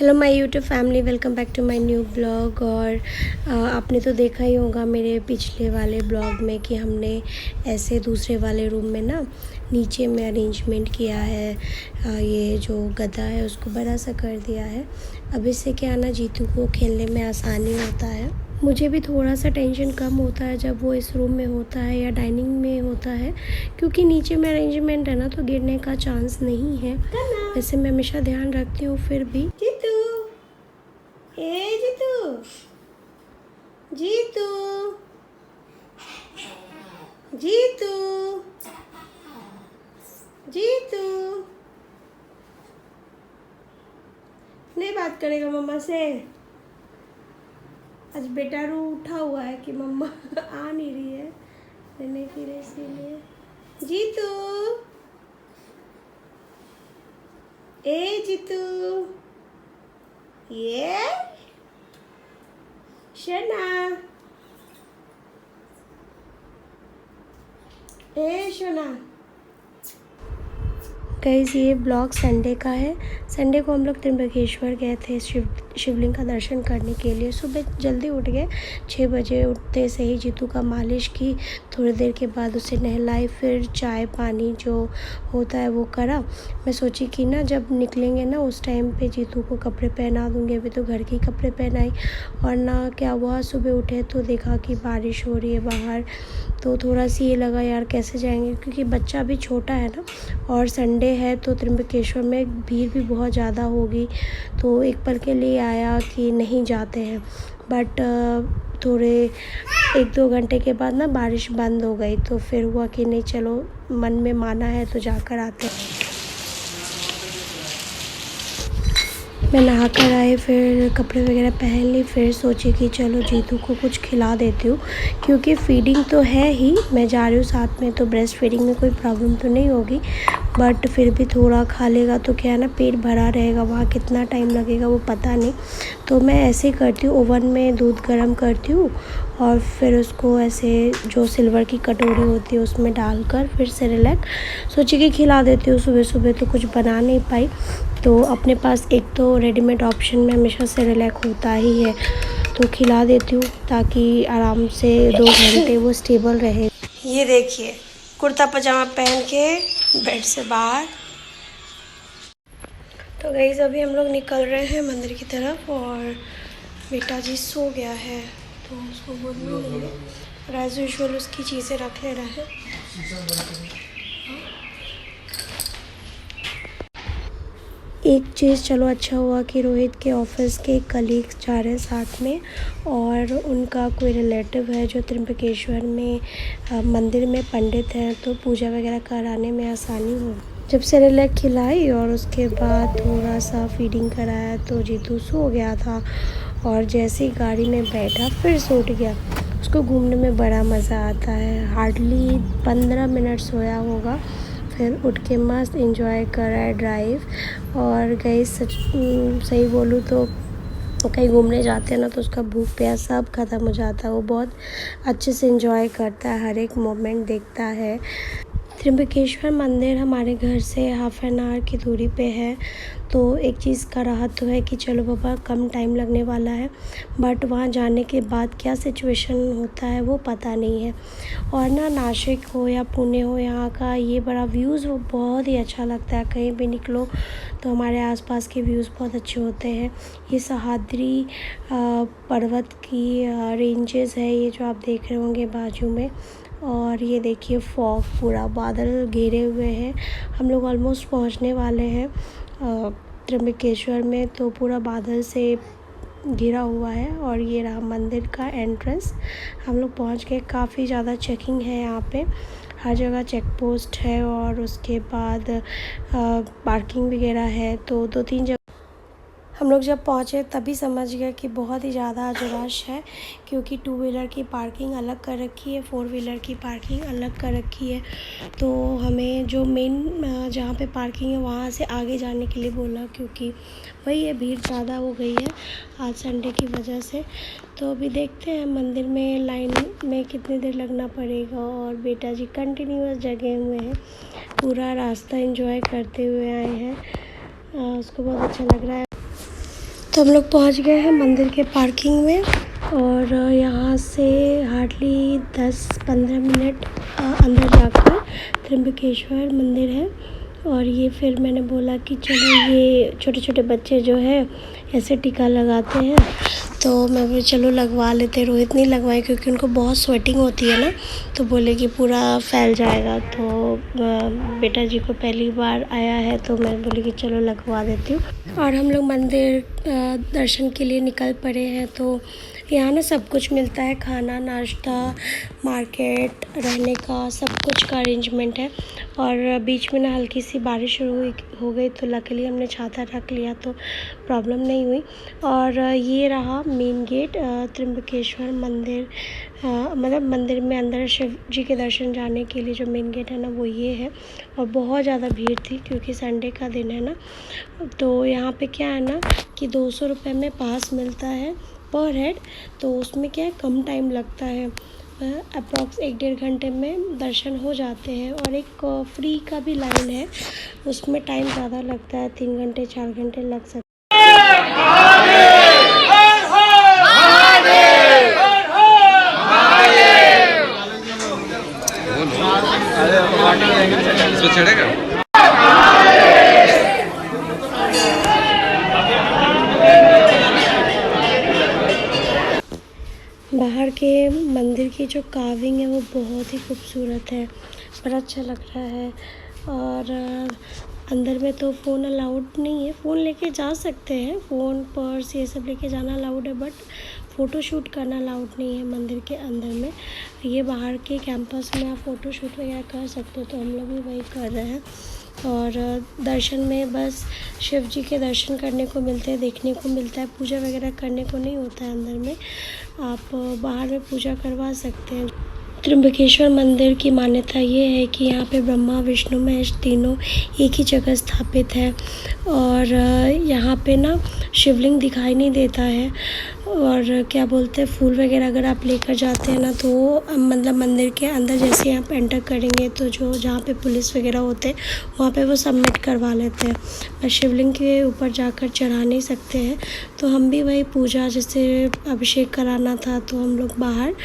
Hello my YouTube family, welcome back to my new blog. और आपने तो देखा ही होगा मेरे पिछले वाले ब्लॉग में कि हमने ऐसे दूसरे वाले रूम में ना नीचे में अरेंजमेंट किया है। ये जो गद्दा है उसको बड़ा सा कर दिया है। अब इससे क्या ना जीतू को खेलने में आसानी होता है। मुझे भी थोड़ा सा टेंशन कम होता है जब वो इस रूम में होता है या डाइनिंग में होता है, क्योंकि नीचे में अरेंजमेंट है ना तो गिरने का चांस नहीं है। वैसे मैं हमेशा ध्यान रखती हूँ फिर भी। जीतू, ए जीतू, जीतू, जीतू, जीतू नहीं बात करेगा मम्मा से। आज बेटा रू उठा हुआ है कि मम्मा आ नहीं रही है लेने के लिए, इसीलिए। जीतू, ए जीतू, ये शना, ए शना। गाइस, ये ब्लॉग संडे का है। संडे को हम लोग त्र्यंबकेश्वर गए थे शिवलिंग का दर्शन करने के लिए। सुबह जल्दी उठ गए, 6 बजे उठते से ही जीतू का मालिश की, थोड़ी देर के बाद उसे नहलाई, फिर चाय पानी जो होता है वो करा। मैं सोची कि ना जब निकलेंगे ना उस टाइम पे जीतू को कपड़े पहना दूँगी। अभी तो घर के कपड़े पहनाई, और ना क्या हुआ, सुबह उठे तो देखा कि बारिश हो रही है बाहर। तो थोड़ा सी ये लगा यार कैसे जाएंगे, क्योंकि बच्चा अभी छोटा है ना, और संडे है तो त्र्यंबकेश्वर में भीड़ भी बहुत ज़्यादा होगी। तो एक पल के लिए आया कि नहीं जाते हैं, बट थोड़े 1-2 घंटे के बाद ना बारिश बंद हो गई। तो फिर हुआ कि नहीं चलो, मन में माना है तो जाकर आते हैं। मैं नहा कर आई, फिर कपड़े वगैरह पहन ली, फिर सोची कि चलो जीतू को कुछ खिला देती हूँ, क्योंकि फीडिंग तो है ही, मैं जा रही हूँ साथ में, तो ब्रेस्ट फीडिंग में कोई प्रॉब्लम तो नहीं होगी। बट फिर भी थोड़ा खा लेगा तो क्या है ना, पेट भरा रहेगा, वहाँ कितना टाइम लगेगा वो पता नहीं। तो मैं ऐसे ही करती हूँ, ओवन में दूध गर्म करती हूँ और फिर उसको ऐसे जो सिल्वर की कटोरी होती है उसमें डालकर फिर सेरेलैक सोची कि खिला देती हूँ। सुबह सुबह तो कुछ बना नहीं पाई, तो अपने पास एक तो रेडीमेड ऑप्शन में हमेशा सेरेलैक होता ही है, तो खिला देती हूँ ताकि आराम से 2 घंटे वो स्टेबल रहे। ये देखिए, कुर्ता पजामा पहन के बेड से बाहर। तो गाइस, अभी हम लोग निकल रहे हैं मंदिर की तरफ, और बेटा जी सो गया है तो उसको बोल रही एज यूजुअल उसकी चीज़ें रख ले रहे हैं। एक चीज़ चलो अच्छा हुआ कि रोहित के ऑफिस के कलीग्स जा रहे हैं साथ में, और उनका कोई रिलेटिव है जो त्र्यंबकेश्वर में मंदिर में पंडित हैं, तो पूजा वगैरह कराने में आसानी हो। जब सेरेलैक खिलाई और उसके बाद थोड़ा सा फीडिंग कराया तो जीतू सो गया था, और जैसे ही गाड़ी में बैठा फिर सो उठ गया। उसको घूमने में बड़ा मज़ा आता है। हार्डली 15 मिनट सोया होगा, फिर उठ के मस्त एंजॉय कर रहा है ड्राइव। और गई सही बोलूँ तो कहीं घूमने जाते हैं ना तो उसका भूख प्यास सब ख़त्म हो जाता है। वो बहुत अच्छे से एंजॉय करता है, हर एक मोमेंट देखता है। त्र्यंबकेश्वर मंदिर हमारे घर से हाफ एन आवर की दूरी पे है, तो एक चीज़ का राहत तो है कि चलो बाबा कम टाइम लगने वाला है, बट वहाँ जाने के बाद क्या सिचुएशन होता है वो पता नहीं है। और ना नासिक हो या पुणे हो, यहाँ का ये बड़ा व्यूज़ वो बहुत ही अच्छा लगता है। कहीं भी निकलो तो हमारे आसपास के व्यूज़ बहुत अच्छे होते हैं। ये सह्याद्री पर्वत की रेंजेस है ये जो आप देख रहे होंगे बाजू में, और ये देखिए फॉग, पूरा बादल घेरे हुए हैं। हम लोग ऑलमोस्ट पहुंचने वाले हैं त्र्यंबकेश्वर में, तो पूरा बादल से घिरा हुआ है। और ये रहा मंदिर का एंट्रेंस, हम लोग पहुंच गए। काफ़ी ज़्यादा चेकिंग है यहाँ पे, हर जगह चेक पोस्ट है, और उसके बाद पार्किंग वगैरह है। तो 2-3 जगह हम लोग जब पहुँचे तभी समझ गए कि बहुत ही ज़्यादा आज रश है, क्योंकि 2 व्हीलर की पार्किंग अलग कर रखी है, 4 व्हीलर की पार्किंग अलग कर रखी है। तो हमें जो मेन जहाँ पे पार्किंग है वहाँ से आगे जाने के लिए बोला, क्योंकि वही है, भीड़ ज़्यादा हो गई है आज संडे की वजह से। तो अभी देखते हैं मंदिर में लाइन में कितनी देर लगना पड़ेगा। और बेटा जी कंटिन्यूअस जगे हुए हैं, पूरा रास्ता एंजॉय करते हुए आए हैं। उसको बहुत अच्छा लग रहा है। तो हम लोग पहुंच गए हैं मंदिर के पार्किंग में और यहाँ से हार्डली 10-15 मिनट अंदर जाकर त्र्यंबकेश्वर मंदिर है। और ये फिर मैंने बोला कि चलो ये छोटे छोटे बच्चे जो है ऐसे टीका लगाते हैं, तो मैं बोली चलो लगवा लेते। रोहित नहीं लगवाए क्योंकि उनको बहुत स्वेटिंग होती है ना, तो बोले कि पूरा फैल जाएगा। तो बेटा जी को पहली बार आया है तो मैं बोली कि चलो लगवा देती हूँ। और हम लोग मंदिर दर्शन के लिए निकल पड़े हैं। तो यहाँ ना सब कुछ मिलता है, खाना, नाश्ता, मार्केट, रहने का, सब कुछ का अरेंजमेंट है। और बीच में ना हल्की सी बारिश शुरू हो गई तो लकीली हमने छाता रख लिया तो प्रॉब्लम नहीं हुई। और ये रहा मेन गेट त्र्यंबकेश्वर मंदिर, मतलब मंदिर में अंदर शिव जी के दर्शन जाने के लिए जो मेन गेट है ना वो ये है। और बहुत ज़्यादा भीड़ थी क्योंकि संडे का दिन है ना। तो यहाँ पे क्या है ना कि 200 रुपये में पास मिलता है पर हेड, तो उसमें क्या है कम टाइम लगता है, अप्रॉक्स 1-1.5 घंटे में दर्शन हो जाते हैं। और एक फ्री का भी लाइन है, उसमें टाइम ज़्यादा लगता है, 3 घंटे 4 घंटे लग सकते हैं। बाहर के मंदिर की जो कार्विंग है वो बहुत ही खूबसूरत है, बड़ा अच्छा लग रहा है। और अंदर में तो फ़ोन अलाउड नहीं है, फ़ोन लेके जा सकते हैं, फ़ोन पर्स ये सब लेके जाना अलाउड है, बट फ़ोटो शूट करना अलाउड नहीं है मंदिर के अंदर में। ये बाहर के कैंपस में आप फ़ोटो शूट वगैरह कर सकते हो, तो हम लोग भी वही कर रहे हैं। और दर्शन में बस शिव जी के दर्शन करने को मिलते हैं, देखने को मिलता है, पूजा वगैरह करने को नहीं होता है अंदर में। आप बाहर में पूजा करवा सकते हैं। त्र्यंबकेश्वर मंदिर की मान्यता ये है कि यहाँ पे ब्रह्मा विष्णु महेश तीनों एक ही जगह स्थापित है। और यहाँ पे ना शिवलिंग दिखाई नहीं देता है। और क्या बोलते हैं, फूल वगैरह अगर आप लेकर जाते हैं ना तो मतलब मंदिर के अंदर जैसे आप एंटर करेंगे तो जो जहाँ पे पुलिस वगैरह होते हैं वहाँ पे वो सबमिट करवा लेते हैं, पर शिवलिंग के ऊपर जाकर चढ़ा नहीं सकते हैं। तो हम भी वही पूजा जैसे अभिषेक कराना था तो हम लोग बाहर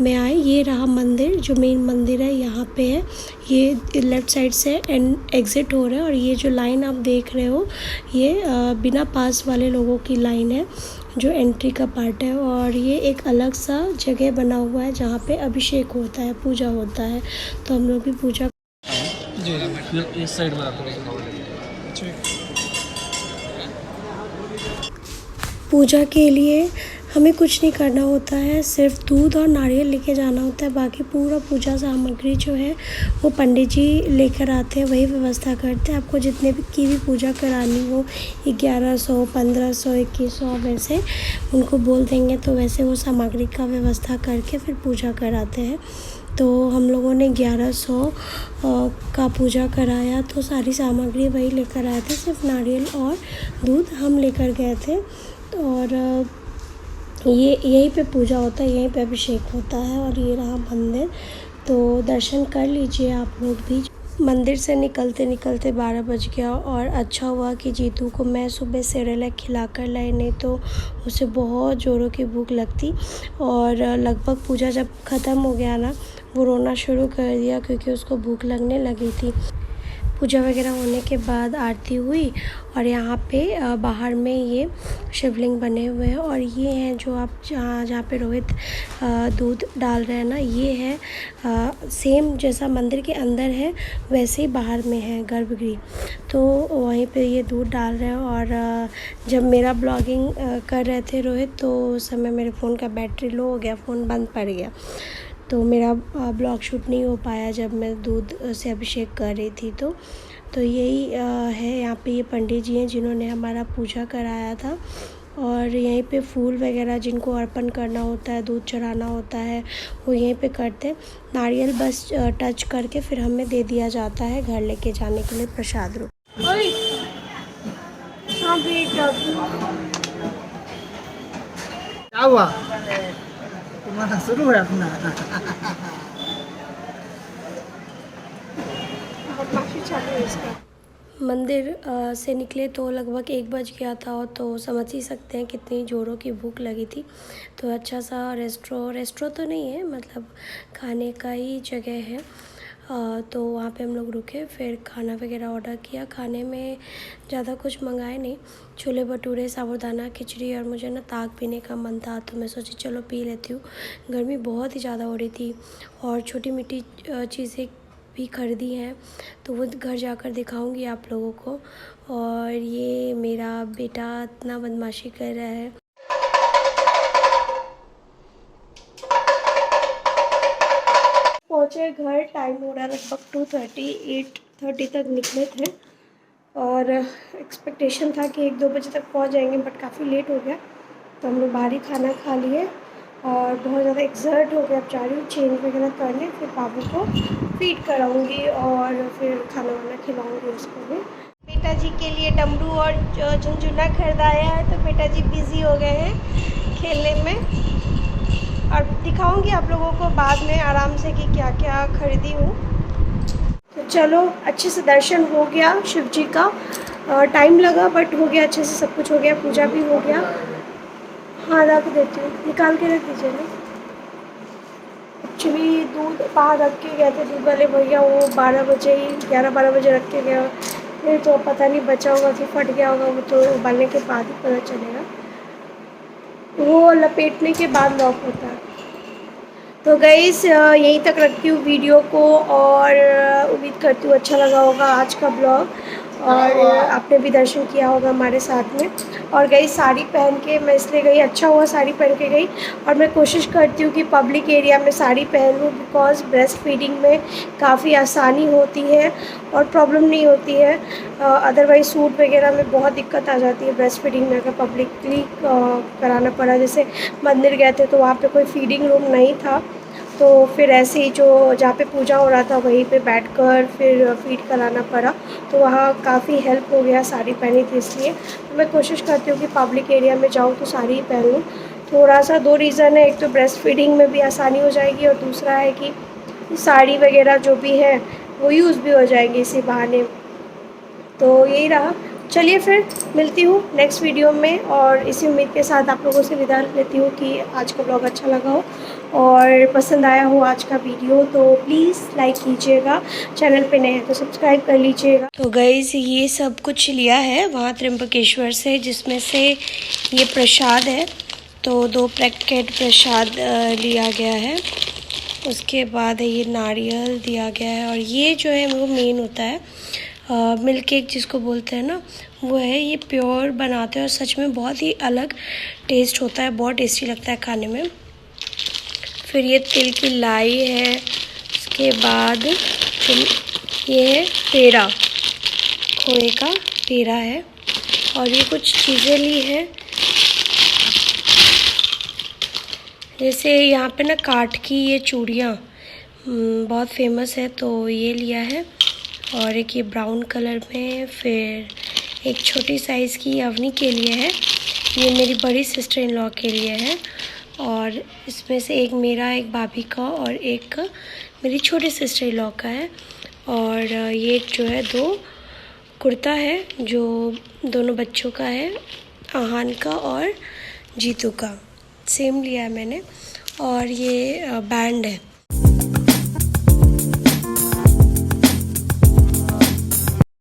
में आए। ये रहा मंदिर, जो मेन मंदिर है यहाँ पे है, ये लेफ़्ट साइड से एग्ज़िट हो रहा है। और ये जो लाइन आप देख रहे हो ये बिना पास वाले लोगों की लाइन है जो एंट्री का पार्ट है। और ये एक अलग सा जगह बना हुआ है जहाँ पे अभिषेक होता है, पूजा होता है। तो हम लोग भी पूजा जी इस साइड में पूजा के लिए हमें कुछ नहीं करना होता है, सिर्फ दूध और नारियल लेके जाना होता है। बाकी पूरा पूजा सामग्री जो है वो पंडित जी लेकर आते हैं, वही व्यवस्था करते हैं। आपको जितने की भी पूजा करानी हो, 1100, 1500, 2100 वैसे उनको बोल देंगे तो वैसे वो सामग्री का व्यवस्था करके फिर पूजा कराते हैं। तो हम लोगों ने 1100 का पूजा कराया, तो सारी सामग्री वही लेकर आए थे, सिर्फ नारियल और दूध हम लेकर गए थे। और ये यहीं पे पूजा होता है, यहीं पे अभिषेक होता है। और ये रहा मंदिर, तो दर्शन कर लीजिए आप लोग भी। मंदिर से निकलते निकलते 12 बज गया। और अच्छा हुआ कि जीतू को मैं सुबह सेरेलैक खिला कर लाई, नहीं तो उसे बहुत ज़ोरों की भूख लगती। और लगभग पूजा जब ख़त्म हो गया ना वो रोना शुरू कर दिया क्योंकि उसको भूख लगने लगी थी। पूजा वगैरह होने के बाद आरती हुई और यहाँ पे बाहर में ये शिवलिंग बने हुए हैं। और ये हैं जो आप जहाँ पे रोहित दूध डाल रहे हैं ना, ये है सेम जैसा मंदिर के अंदर है वैसे ही बाहर में है गर्भगृह, तो वहीं पे ये दूध डाल रहे हैं। और जब मेरा ब्लॉगिंग कर रहे थे रोहित तो उस समय मेरे फ़ोन का बैटरी लो हो गया, फ़ोन बंद पड़ गया, तो मेरा ब्लॉग शूट नहीं हो पाया जब मैं दूध से अभिषेक कर रही थी। तो यही है, यहाँ पे ये पंडित जी हैं जिन्होंने हमारा पूजा कराया था। और यहीं पे फूल वगैरह जिनको अर्पण करना होता है, दूध चढ़ाना होता है, वो यहीं पे करते हैं। नारियल बस टच करके फिर हमें दे दिया जाता है घर लेके जाने के लिए प्रसाद रूप। क्या हुआ तुम्हारा शुरू है अपना काफ़ी चालू है इसका। मंदिर से निकले तो लगभग 1 बज गया था, तो समझ ही सकते हैं कितनी ज़ोरों की भूख लगी थी। तो अच्छा सा रेस्टोरेंट तो नहीं है, मतलब खाने का ही जगह है। तो वहाँ पे हम लोग रुके, फिर खाना वगैरह ऑर्डर किया। खाने में ज़्यादा कुछ मंगाए नहीं, छोले भटूरे, साबूदाना खिचड़ी, और मुझे ना ताक पीने का मन था तो मैं सोची चलो पी लेती हूँ। गर्मी बहुत ही ज़्यादा हो रही थी और छोटी मोटी चीज़ें भी खरीदी हैं, तो वो घर जाकर दिखाऊंगी आप लोगों को। और ये मेरा बेटा इतना बदमाशी कर रहा है। पहुँचे घर, टाइम हो रहा है लगभग 2:30, 8:30 तक निकले थे और एक्सपेक्टेशन था कि 1-2 बजे तक पहुँच जाएंगे, बट काफ़ी लेट हो गया। तो हम लोग बाहर ही खाना खा लिए और बहुत ज़्यादा एक्सर्ट हो गया। अब जा रही हूँ चेंज वगैरह करने, फिर बाबू को फीड कराऊंगी और फिर खाना वाना खिलाऊंगी उसको भी। बेटा जी के लिए डमरू और झुनझुना खरीदाया है, तो बेटा जी बिज़ी हो गए हैं खेलने में। और दिखाऊंगी आप लोगों को बाद में आराम से कि क्या क्या खरीदी हूँ। तो चलो, अच्छे से दर्शन हो गया शिव जी का। टाइम लगा बट हो गया, अच्छे से सब कुछ हो गया, पूजा भी हो गया। हाँ, रख देती हूँ, निकाल के रख दीजिए ना। एक्चुअली दूध बाहर रख के गए थे दूध वाले भैया, वो 12 बजे ही 11-12 बजे रख के गया। फिर तो पता नहीं बचा होगा कि फट गया होगा, वो तो उबालने के बाद ही पता चलेगा। वो लपेटने के बाद लॉक होता है। तो गाइस यहीं तक रखती हूँ वीडियो को, और उम्मीद करती हूँ अच्छा लगा होगा आज का ब्लॉग, और आपने भी दर्शन किया होगा हमारे साथ में। और गाइस साड़ी पहन के मैं इसलिए गई, अच्छा हुआ साड़ी पहन के गई। और मैं कोशिश करती हूँ कि पब्लिक एरिया में साड़ी पहन लूँ, बिकॉज़ ब्रेस्ट फीडिंग में काफ़ी आसानी होती है और प्रॉब्लम नहीं होती है। अदरवाइज़ सूट वगैरह में बहुत दिक्कत आ जाती है ब्रेस्ट फीडिंग में, अगर पब्लिकली कराना पड़ा। जैसे मंदिर गए थे तो वहाँ पे कोई फीडिंग रूम नहीं था, तो फिर ऐसे ही जो जहाँ पे पूजा हो रहा था वहीं पे बैठकर फिर फीड कराना पड़ा। तो वहाँ काफ़ी हेल्प हो गया, साड़ी पहनी थी इसलिए। तो मैं कोशिश करती हूँ कि पब्लिक एरिया में जाऊँ तो साड़ी ही पहन लूँ। थोड़ा सा 2 रीज़न है, एक तो ब्रेस्ट फीडिंग में भी आसानी हो जाएगी, और दूसरा है कि साड़ी वगैरह जो भी है वो यूज़ भी हो जाएंगी इसी बहाने। तो यही रहा। चलिए फिर मिलती हूँ नेक्स्ट वीडियो में, और इसी उम्मीद के साथ आप लोगों से विदा लेती हूँ कि आज का ब्लॉग अच्छा लगा हो और पसंद आया हो आज का वीडियो, तो प्लीज़ लाइक कीजिएगा। चैनल पे नए हैं तो सब्सक्राइब कर लीजिएगा। तो गाइस ये सब कुछ लिया है वहाँ त्र्यंबकेश्वर से, जिसमें से ये प्रसाद है, तो 2 पैकेट प्रसाद लिया गया है। उसके बाद ये नारियल दिया गया है, और ये जो है वो मेन होता है मिल्क केक जिसको बोलते हैं ना, वो है। ये प्योर बनाते हैं और सच में बहुत ही अलग टेस्ट होता है, बहुत टेस्टी लगता है खाने में। फिर ये तिल की लाई है, उसके बाद ये है पेड़ा, खोए का पेड़ा है, और ये कुछ चीज़ें ली है, जैसे यहाँ पे ना काठ की ये चूड़ियाँ बहुत फेमस है, तो ये लिया है। और एक ये ब्राउन कलर में, फिर एक छोटी साइज़ की अवनी के लिए है, ये मेरी बड़ी सिस्टर इन लॉ के लिए है, और इसमें से एक मेरा, एक भाभी का और एक मेरी छोटी सिस्टर इन लॉ का है। और ये जो है 2 कुर्ता है जो दोनों बच्चों का है, आहान का और जीतू का, सेम लिया है मैंने। और ये बैंड है।